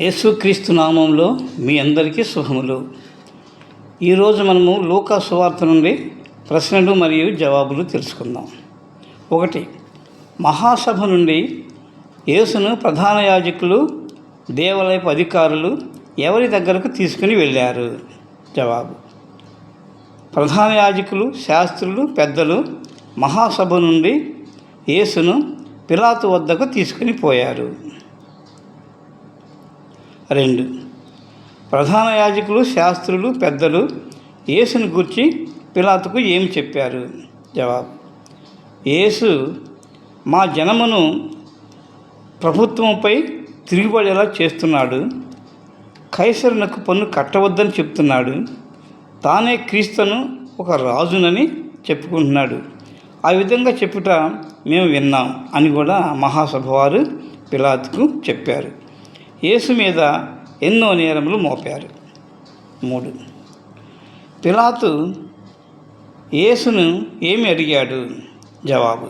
యేసుక్రీస్తు నామంలో మీ అందరికీ శుభములు. ఈరోజు మనము లూకా సువార్త నుండి ప్రశ్నలు మరియు జవాబులు తెలుసుకుందాం. 1. మహాసభ నుండి యేసును ప్రధాన యాజకులు, దేవాలయపు అధికారులు ఎవరి దగ్గరకు తీసుకుని వెళ్ళారు? జవాబు: ప్రధాన యాజకులు, శాస్త్రులు, పెద్దలు మహాసభ నుండి యేసును పిలాతు వద్దకు తీసుకుని పోయారు. 2. ప్రధాన యాజకులు, శాస్త్రులు, పెద్దలు యేసుని గూర్చి పిలాతుకు ఏమి చెప్పారు? జవాబు: యేసు మా జనమును ప్రభుత్వంపై తిరుగుబడేలా చేస్తున్నాడు, కైసరునకు పన్ను కట్టవద్దని చెప్తున్నాడు, తానే క్రీస్తును ఒక రాజునని చెప్పుకుంటున్నాడు. ఆ విధంగా చెప్పుట మేము విన్నాం అని కూడా మహాసభ వారు పిలాతుకు చెప్పారు. యేసు మీద ఎన్నో నేరములు మోపారు. 3. పిలాతు యేసును ఏమి అడిగాడు? జవాబు: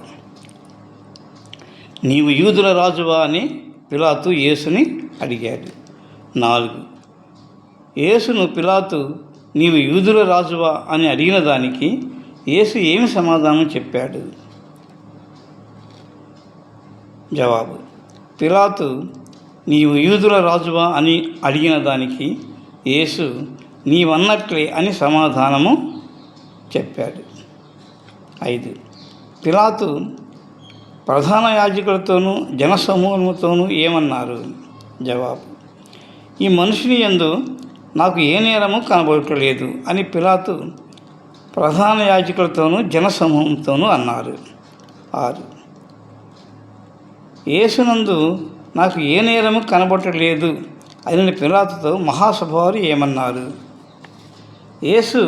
నీవు యూదుల రాజువా అని పిలాతు యేసుని అడిగాడు. 4. యేసును పిలాతు నీవు యూదుల రాజువా అని అడిగిన దానికి యేసు ఏమి సమాధానం చెప్పాడు? జవాబు: పిలాతు నీవు యూదుల రాజువా అని అడిగిన దానికి యేసు నీవన్నట్లే అని సమాధానము చెప్పాడు. 5. పిలాతు ప్రధాన యాజకులతోనూ జనసమూహముతోనూ ఏమన్నారు? జవాబు: ఈ మనుషుని యందు నాకు ఏ నేరము కనబడటలేదు అని పిలాతు ప్రధాన యాజకులతోనూ జనసమూహంతోనూ అన్నారు. 6. యేసునందు నాకు ఏ నేరము కనబడలేదు అని పిలాతుతో మహాసభ వారు ఏమన్నారు? యేసు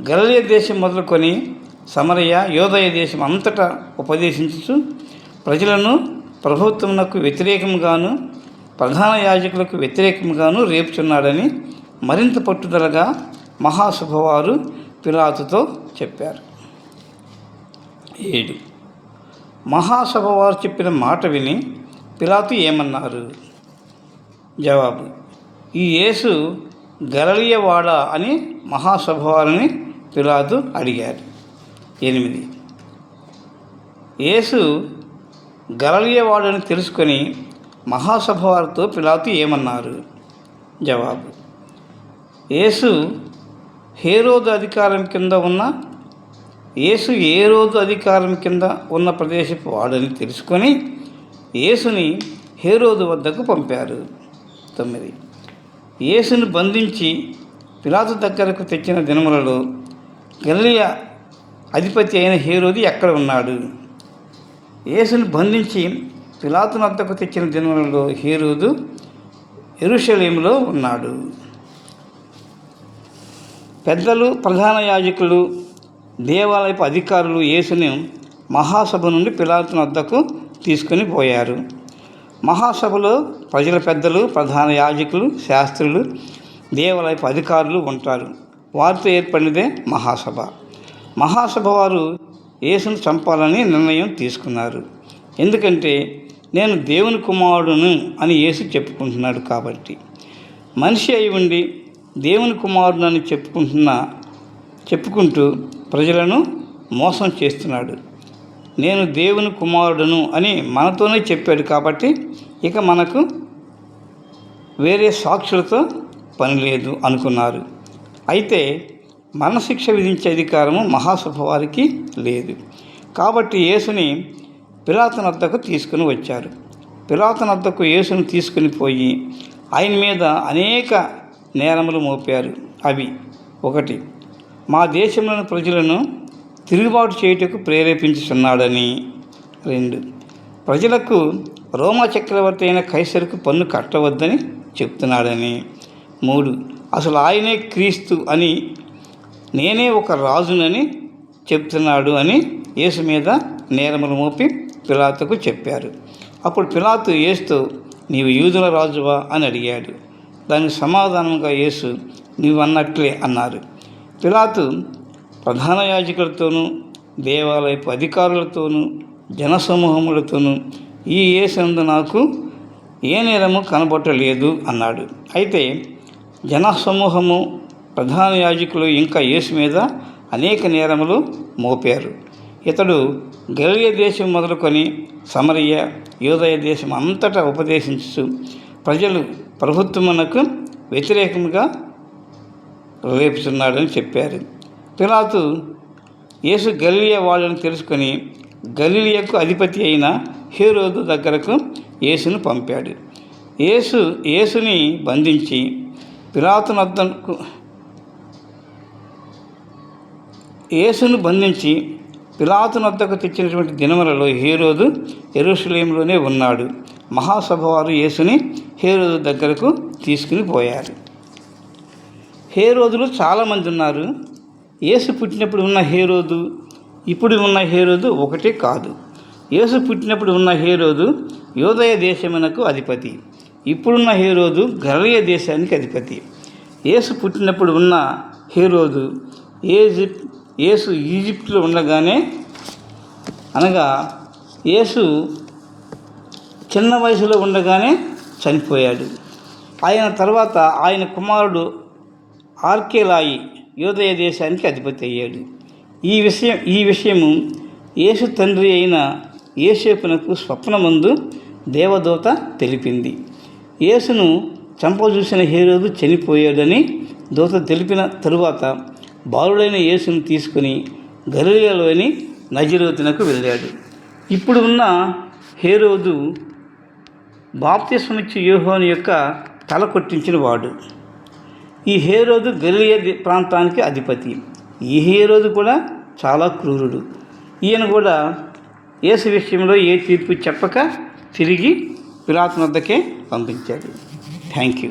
గలిలయ దేశం మొదలుకొని సమరయ, యూదయ దేశం అంతటా ఉపదేశించుచు ప్రజలను ప్రభుత్వమునకు వ్యతిరేకంగాను ప్రధాన యాజకులకు వ్యతిరేకంగాను రేపుచున్నాడని మరింత పట్టుదలగా మహాసభ వారు పిలాతుతో చెప్పారు. 7. మహాసభ వారు చెప్పిన మాట విని పిలాతు ఏమన్నారు? జవాబు: ఈ యేసు గలిలయవాడా అని మహాసభ వారిని పిలాతు అడిగారు. 8. యేసు గలిలయవాడని తెలుసుకొని మహాసభ వారితో పిలాతు ఏమన్నారు? జవాబు: యేసు హేరోదు అధికారం కింద ఉన్న ప్రదేశపు వాడని తెలుసుకొని యేసుని హేరోదు వద్దకు పంపారు. 9. యేసును బంధించి పిలాతు దగ్గరకు తెచ్చిన దినములలో గలిలయ అధిపతి అయిన హేరోదు ఎక్కడ ఉన్నాడు? యేసును బంధించి పిలాతు వద్దకు తెచ్చిన దినములలో హేరోదు యెరూషలేములో ఉన్నాడు. పెద్దలు, ప్రధాన యాజకులు, దేవాలయపు అధికారులు యేసుని మహాసభ నుండి పిలాతు వద్దకు తీసుకొని పోయారు. మహాసభలో ప్రజల పెద్దలు, ప్రధాన యాజకులు, శాస్త్రులు, దేవాలయపు అధికారులు ఉంటారు. వారితో ఏర్పడినదే మహాసభ. మహాసభ వారు యేసును చంపాలని నిర్ణయం తీసుకున్నారు. ఎందుకంటే నేను దేవుని కుమారుడును అని యేసు చెప్పుకుంటున్నాడు కాబట్టి. మనిషి అయి ఉండి దేవుని కుమారుడని చెప్పుకుంటూ ప్రజలను మోసం చేస్తున్నాడు. నేను దేవుని కుమారుడును అని మనతోనే చెప్పాడు కాబట్టి ఇక మనకు వేరే సాక్షులతో పని లేదు అనుకున్నారు. అయితే మరణశిక్ష విధించే అధికారము మహాసభ వారికి లేదు. కాబట్టి యేసుని పిలాతు వద్దకు తీసుకుని వచ్చారు. పిలాతు వద్దకు యేసును తీసుకుని పోయి ఆయన మీద అనేక నేరములు మోపారు. అవి: 1. మా దేశంలోని ప్రజలను తిరుగుబాటు చేయుటకు ప్రేరేపించుచున్నాడని. 2. ప్రజలకు రోమా చక్రవర్తి అయిన కైసరుకు పన్ను కట్టవద్దని చెప్తున్నాడని. 3. అసలు ఆయనే క్రీస్తు అని, నేనే ఒక రాజునని చెప్తున్నాడు అని యేసు మీద నేరములు మోపి పిలాతుకు చెప్పారు. అప్పుడు పిలాతు యేసుతో నీవు యూదుల రాజువా అని అడిగాడు. దానికి సమాధానంగా యేసు నీవు అన్నట్లే అన్నారు. పిలాతు ప్రధాన యాజకులతోనూ దేవాలయపు అధికారులతోనూ జనసమూహములతోనూ ఈ యేసునందు నాకు ఏ నేరము కనబట్టలేదు అన్నాడు. అయితే జనసమూహము, ప్రధాన యాజకులు ఇంకా యేసు మీద అనేక నేరములు మోపారు. ఇతడు గలిలయ దేశం మొదలుకొని సమరయ, యూదయ దేశం అంతటా ఉపదేశించు ప్రజలు ప్రభుత్వమునకు వ్యతిరేకంగా రేపుతున్నాడని చెప్పారు. పిలాతు యేసు గలిలయ వాడని తెలుసుకొని గలిలయకు అధిపతి అయిన హేరోదు దగ్గరకు యేసును పంపాడు. యేసుని బంధించి పిలాతు వద్దకు తెచ్చినటువంటి దినములలో హేరోదు యెరూషలేములోనే ఉన్నాడు. మహాసభ వారు యేసుని హేరోదు దగ్గరకు తీసుకుని పోయారు. హేరోదులు చాలామంది ఉన్నారు. యేసు పుట్టినప్పుడు ఉన్న హేరోదు, ఇప్పుడు ఉన్న హేరోదు ఒకటే కాదు. యేసు పుట్టినప్పుడు ఉన్న హేరోదు యూదయ దేశమునకు అధిపతి. ఇప్పుడున్న హేరోదు గలిలయ దేశానికి అధిపతి. యేసు పుట్టినప్పుడు ఉన్న హేరోదు యేసు ఈజిప్టులో ఉండగానే, అనగా యేసు చిన్న వయసులో ఉండగానే చనిపోయాడు. ఆయన తర్వాత ఆయన కుమారుడు ఆర్కెలాయి యూదయ దేశానికి అధిపతి అయ్యాడు. ఈ విషయము యేసు తండ్రి అయిన యోసేపునకు స్వప్నమందు దేవదూత తెలిపింది. యేసును చంపజూసిన హేరోదు చనిపోయాడని దూత తెలిపిన తరువాత బాలుడైన యేసును తీసుకుని గలిలయలోని నజరేతునకు వెళ్ళాడు. ఇప్పుడు ఉన్న హేరోదు బాప్తిస్మమిచ్చు యోహాను యొక్క తల కొట్టించిన వాడు. ఈ హేరోదు గలిలయ ప్రాంతానికి అధిపతి. ఈ హేరోదు కూడా చాలా క్రూరుడు. ఈయన కూడా యేసు విషయంలో ఏ తీర్పు చెప్పక తిరిగి పిలాతు వద్దకే పంపించాడు. Thank you.